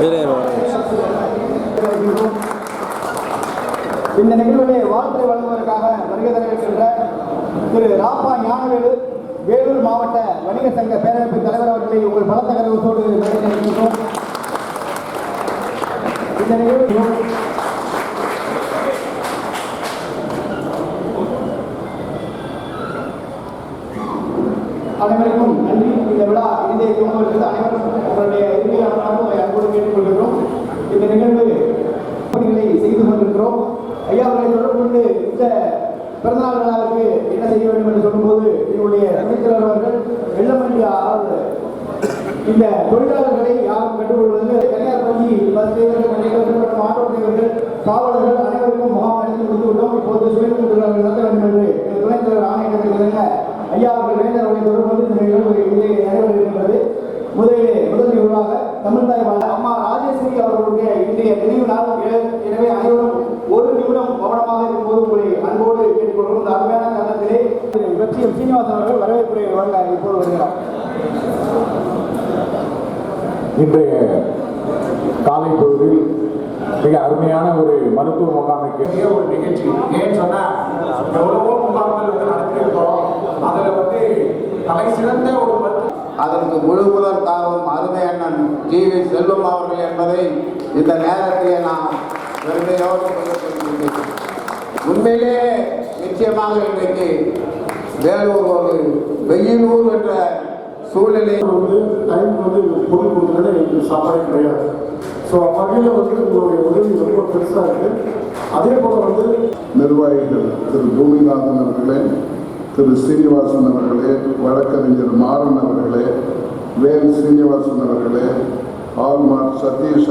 இந்த நிகழ்விலே வாழ்த்துறை வழங்குவதற்காக வருகை தரவிருக்கின்ற திரு ராப்பா ஞானவேலு வேலூர் மாவட்ட வணிக சங்க பேரமைப்பு தலைவர் அவர்களை உங்கள் பலத்த கரவத்தோடு வருகின்றோம். இந்த நிகழ்வு அனைவருக்கும் நன்றி. இந்த விழா இந்திய குடும்பத்திற்கு அனைவரும் உங்களுடைய இறுதியாக அன்போடு கேட்டுக்கொள்கிறோம். இந்த நிகழ்வு பணிகளை செய்து கொண்டிருக்கிறோம். ஐயா அவர்களை தொடர்பு கொண்டு இந்த பிறந்தநாள் விழாவிற்கு என்ன செய்ய வேண்டும் என்று சொல்லும்போது என்னுடைய துணைத்தலைவர் அவர்கள் வெள்ளமண்டி இந்த தொழிலாளர்களை யாரும் கண்டுகொள்வதில் தனியார் பள்ளி பஸ் டிரைவர்கள் மற்றும் ஆட்டோ டிரைவர்கள் காவலர்கள் அனைவருக்கும் முகாம் நடத்தி கொடுத்துவிட்டோம். இப்போது சுய தொழிலாளர்கள் நடத்த வேண்டும் என்று துணைத் தலைவர் ஆணையத்திற்கு ஐயா அவர்கள் வேந்தர் அவர்களை தொடர்பு கொண்டு இந்த நிகழ்வு இங்கே நடைபெறுகின்றது. முதல் நிகழ்வாக தமிழ்தாய் அம்மா ராஜேஸ்வரி அவர்களுடைய இன்றைய நினைவு நாள். எனவே அனைவரும் ஒரு நிமிடம் கவனமாக இருக்கும்போது உங்களை அன்போடு கேட்டுக்கொள்கிறோம். இந்த அருமையான தருணத்திலே வெற்றியம் சீனிவாசன் அவர்கள் வரவேற்புரை வழங்க இப்போது வருகிறார். இன்றைய காலை பொழுதில் மிக அருமையான ஒரு மருத்துவ முகாமைக்கு ஒரு நிகழ்ச்சி. ஏன்னு சொன்னா எவ்வளவோ முகாம்கள் நடத்தியிருக்கிறோம். அதில் தலை சிறந்த ஒரு அதற்கு முழு முதல் காரணம் அருமை அண்ணன் டி.வி. செல்வம் அவர்கள் என்பதை இந்த நேரத்திலே நான் பெருமையோடு சொல்லிக்கொள்கிறேன். உண்மையிலே நிச்சயமாக இன்றைக்கு வேலூர் ஒரு வெயிலூர் என்ற சூழ்நிலை டைம் பொருள் கொடுக்கலன்னா எங்களுக்கு சாப்பாடே கிடையாது. ஸோ வகையில் உங்களுடைய உதவி ரொம்ப பெருசாக இருக்குது. அதே போல் நிர்வாகிகள் திரு பூமிநாதன் அவர்களே, திரு சீனிவாசன் அவர்களே, வழக்கறிஞர் மாறன் அவர்களே, வேல் சீனிவாசன் அவர்களே, ஆல்மார் சதீஷ்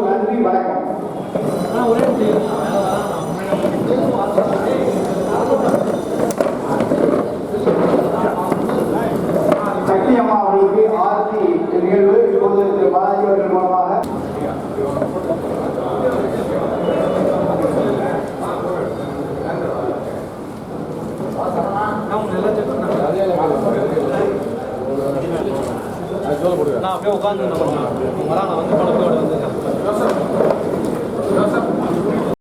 நன்றி, வணக்கம். சக்தி அம்மா அவர்களுக்கு ஆர்த்தி நிகழ்வு இப்போது பாலாஜி அவர்கள் மூலமாக நான் அப்படியே உட்காந்து